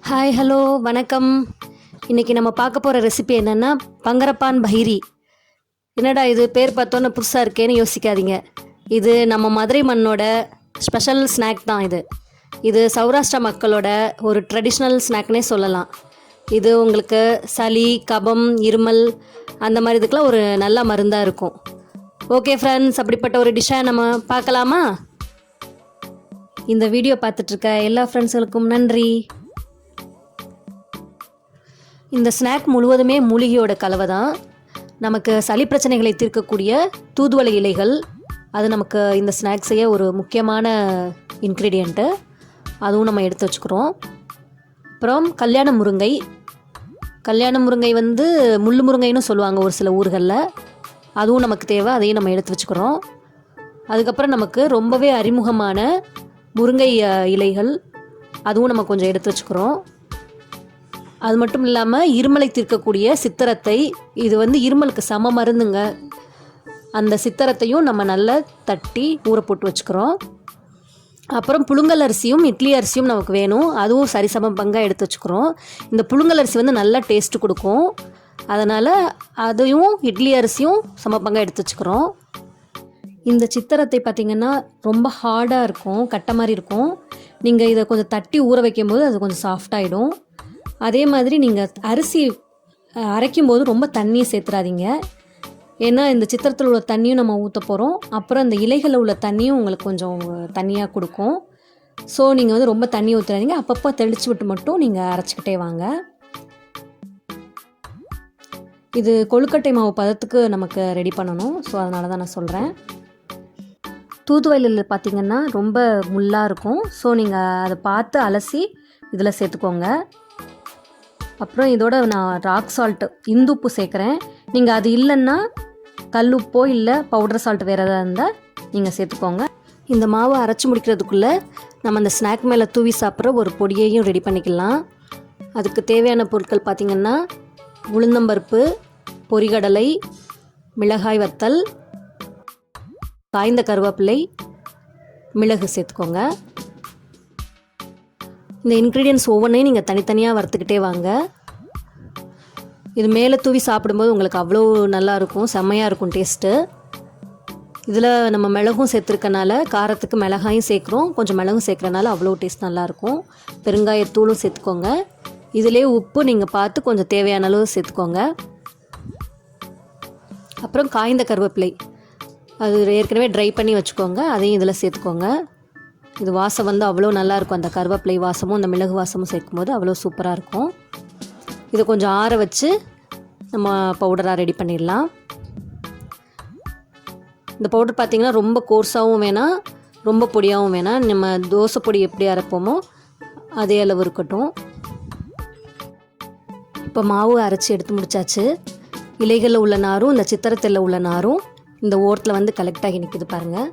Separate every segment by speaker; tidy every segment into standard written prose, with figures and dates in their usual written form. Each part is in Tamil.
Speaker 1: ஹாய் ஹலோ வணக்கம். இன்றைக்கி நம்ம பார்க்க போகிற ரெசிபி என்னென்னா பங்கரப்பான் பைரி. என்னடா இது பேர் பார்த்தோன்னே புதுசாக இருக்கேன்னு யோசிக்காதீங்க. இது நம்ம மதுரை மண்ணோட ஸ்பெஷல் ஸ்நாக் தான். இது சௌராஷ்டிரா மக்களோட ஒரு ட்ரெடிஷ்னல் ஸ்நாக்னே சொல்லலாம். இது உங்களுக்கு சளி, கபம், இருமல் அந்த மாதிரி இதுக்கெலாம் ஒரு நல்ல மருந்தாக இருக்கும். ஓகே ஃப்ரெண்ட்ஸ், அப்படிப்பட்ட ஒரு டிஷ்ஷை நம்ம பார்க்கலாமா? இந்த வீடியோ பார்த்துட்ருக்க எல்லா ஃப்ரெண்ட்ஸுகளுக்கும் நன்றி. இந்த ஸ்நாக் முழுவதுமே மூலிகையோட கலவை தான். நமக்கு சளி பிரச்சனைகளை தீர்க்கக்கூடிய தூதுவளை இலைகள், அது நமக்கு இந்த ஸ்நாக் செய்ய ஒரு முக்கியமான இன்க்ரீடியண்ட்டு. அதுவும் நம்ம எடுத்து வச்சுக்கிறோம். அப்புறம் கல்யாண முருங்கை. கல்யாண முருங்கை முள்ளுமுருங்கைன்னு சொல்லுவாங்க ஒரு சில ஊர்களில். அதுவும் நமக்கு தேவை, அதையும் நம்ம எடுத்து வச்சுக்கிறோம். அதுக்கப்புறம் நமக்கு ரொம்பவே அறிமுகமான முருங்கை இலைகள், அதுவும் நம்ம கொஞ்சம் எடுத்து வச்சுக்கிறோம். அது மட்டும் இல்லாமல் இருமலை தீர்க்கக்கூடிய சித்திரத்தை, இது இருமலுக்கு சம மருந்துங்க. அந்த சித்திரத்தையும் நம்ம நல்லா தட்டி ஊற போட்டு வச்சுக்கிறோம். அப்புறம் புழுங்கல் அரிசியும் இட்லி அரிசியும் நமக்கு வேணும். அதுவும் சரிசம பங்காக எடுத்து வச்சுக்கிறோம். இந்த புழுங்கல் அரிசி நல்லா டேஸ்ட்டு கொடுக்கும். அதனால் அதையும் இட்லி அரிசியும் சம பங்காக எடுத்து வச்சுக்கிறோம். இந்த சித்திரத்தை பார்த்திங்கன்னா ரொம்ப ஹார்டாக இருக்கும், கட்டை மாதிரி இருக்கும். நீங்கள் இதை கொஞ்சம் தட்டி ஊற வைக்கும்போது அது கொஞ்சம் சாஃப்டாகிடும். அதே மாதிரி நீங்கள் அரிசி அரைக்கும்போது ரொம்ப தண்ணியை சேர்த்துறாதீங்க. ஏன்னா இந்த சித்திரத்தில் உள்ள தண்ணியும் நம்ம ஊற்ற போகிறோம். அப்புறம் இந்த இலைகளில் உள்ள தண்ணியும் உங்களுக்கு கொஞ்சம் தண்ணியாக கொடுக்கும். ஸோ நீங்கள் ரொம்ப தண்ணி ஊற்றுறாதீங்க. அப்பப்போ தெளித்து விட்டு மட்டும் நீங்கள் அரைச்சிக்கிட்டே வாங்க. இது கொழுக்கட்டை மாவு பதத்துக்கு நமக்கு ரெடி பண்ணணும். ஸோ அதனால தான் நான் சொல்கிறேன். தூதுவளையில் பார்த்திங்கன்னா ரொம்ப முள்ளாக இருக்கும். ஸோ நீங்கள் அதை பார்த்து அலசி இதில் சேர்த்துக்கோங்க. அப்புறம் இதோட நான் ராக் சால்ட்டு, இந்துப்பு சேர்க்குறேன். நீங்கள் அது இல்லைன்னா கல்லுப்போ இல்லை பவுடர் சால்ட் வேறு எதாவது இருந்தால் நீங்கள் சேர்த்துக்கோங்க. இந்த மாவை அரைச்சி முடிக்கிறதுக்குள்ளே நம்ம அந்த ஸ்நாக் மேலே தூவி சாப்பிட்ற ஒரு பொடியையும் ரெடி பண்ணிக்கலாம். அதுக்கு தேவையான பொருட்கள் பார்த்திங்கன்னா உளுந்தம்பருப்பு, பொரிகடலை, மிளகாய் வத்தல், காய்ந்த கருவேப்பிலை, மிளகு சேர்த்துக்கோங்க. இந்த இன்க்ரீடியன்ட்ஸ் ஒவ்வொன்றையும் நீங்கள் தனித்தனியாக வறுத்துக்கிட்டே வாங்க. இது மேலே தூவி சாப்பிடும்போது உங்களுக்கு அவ்வளோ நல்லாயிருக்கும், செம்மையாக இருக்கும் டேஸ்ட்டு. இதில் நம்ம மிளகும் சேர்த்துருக்கனால காரத்துக்கு மிளகாயும் சேர்க்குறோம், கொஞ்சம் மிளகும் சேர்க்குறனால அவ்வளோ டேஸ்ட் நல்லாயிருக்கும். பெருங்காயத்தூளும் சேர்த்துக்கோங்க. இதிலே உப்பு நீங்கள் பார்த்து கொஞ்சம் தேவையான அளவு சேர்த்துக்கோங்க. அப்புறம் காய்ந்த கருவேப்பிலை, அது ஏற்கனவே ட்ரை பண்ணி வச்சுக்கோங்க, அதையும் இதில் சேர்த்துக்கோங்க. இது வாசம் அவ்வளோ நல்லாயிருக்கும். அந்த கருவேப்பிலை வாசமும் அந்த மிளகு வாசமும் சேர்க்கும்போது அவ்வளோ சூப்பராக இருக்கும். இதை கொஞ்சம் ஆற வச்சு நம்ம பவுடராக ரெடி பண்ணிடலாம். இந்த பவுடர் பார்த்திங்கன்னா ரொம்ப கோர்ஸாகவும் வேணாம், ரொம்ப பொடியாகவும் வேணாம். நம்ம தோசை பொடி எப்படி அரைப்போமோ அதே அளவு இருக்கட்டும். இப்போ மாவு அரைச்சி எடுத்து முடித்தாச்சு. இலைகளில் உள்ள நாரும் இந்த சித்திரத்தில் உள்ள நாரும் இந்த ஓரத்தில் கலெக்ட் ஆகி நிற்கிது பாருங்கள்.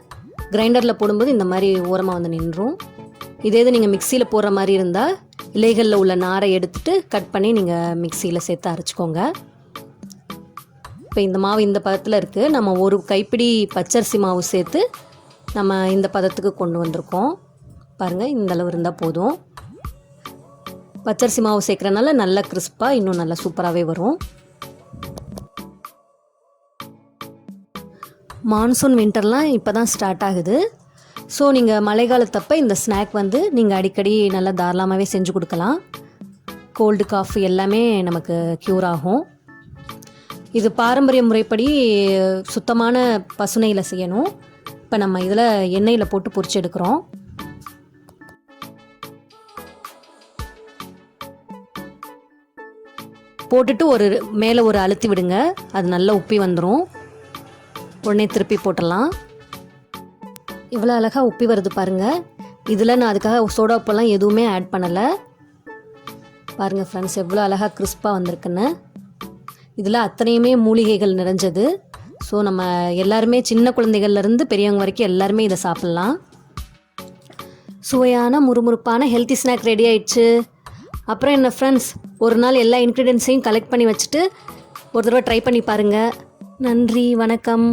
Speaker 1: கிரைண்டரில் போடும்போது இந்த மாதிரி ஓரமாக நின்றும். இதே இது நீங்கள் மிக்சியில் போடுற மாதிரி இருந்தால் இலைகளில் உள்ள நாரை எடுத்துகிட்டு கட் பண்ணி நீங்கள் மிக்சியில் சேர்த்து அரைச்சிக்கோங்க. இப்போ இந்த மாவு இந்த பதத்தில் இருக்குது. நம்ம ஒரு கைப்பிடி பச்சரிசி மாவு சேர்த்து நம்ம இந்த பதத்துக்கு கொண்டு வந்திருக்கோம். பாருங்கள், இந்த அளவு இருந்தால் போதும். பச்சரிசி மாவு சேர்க்குறதுனால நல்லா கிறிஸ்பாக இன்னும் நல்லா சூப்பராகவே வரும். மான்சூன் வின்டர்லாம் இப்போ தான் ஸ்டார்ட் ஆகுது. ஸோ நீங்கள் மழை காலத்தப்போ இந்த ஸ்நாக் நீங்கள் அடிக்கடி நல்லா தாராளமாகவே செஞ்சு கொடுக்கலாம். கோல்டு காஃப் எல்லாமே நமக்கு க்யூர் ஆகும். இது பாரம்பரிய முறைப்படி சுத்தமான பசுனையில் செய்யணும். இப்போ நம்ம இதில் எண்ணெயில் போட்டு பொரிச்சு எடுக்கிறோம். போட்டுட்டு மேலே ஒரு அழுத்தி விடுங்க, அது நல்லா உப்பி வந்துடும். உடனே திருப்பி போட்டுடலாம். இவ்வளோ அழகாக உப்பி வருது பாருங்கள். இதில் நான் அதுக்காக சோடா உப்பெல்லாம் எதுவுமே ஆட் பண்ணலை. பாருங்கள் ஃப்ரெண்ட்ஸ், எவ்வளோ அழகாக கிறிஸ்பாக வந்திருக்குன்னு. இதில் அத்தனையுமே மூலிகைகள் நிறைஞ்சது. ஸோ நம்ம எல்லாருமே சின்ன குழந்தைகள்லேருந்து பெரியவங்க வரைக்கும் எல்லாருமே இதை சாப்பிட்லாம். சுவையான முறுமுறுப்பான ஹெல்த்தி ஸ்நாக் ரெடி ஆயிடுச்சு. அப்புறம் என்ன ஃப்ரெண்ட்ஸ், ஒரு நாள் எல்லா இன்க்ரீடியன்ட்ஸையும் கலெக்ட் பண்ணி வச்சுட்டு ஒரு தடவை ட்ரை பண்ணி பாருங்கள். நன்றி, வணக்கம்.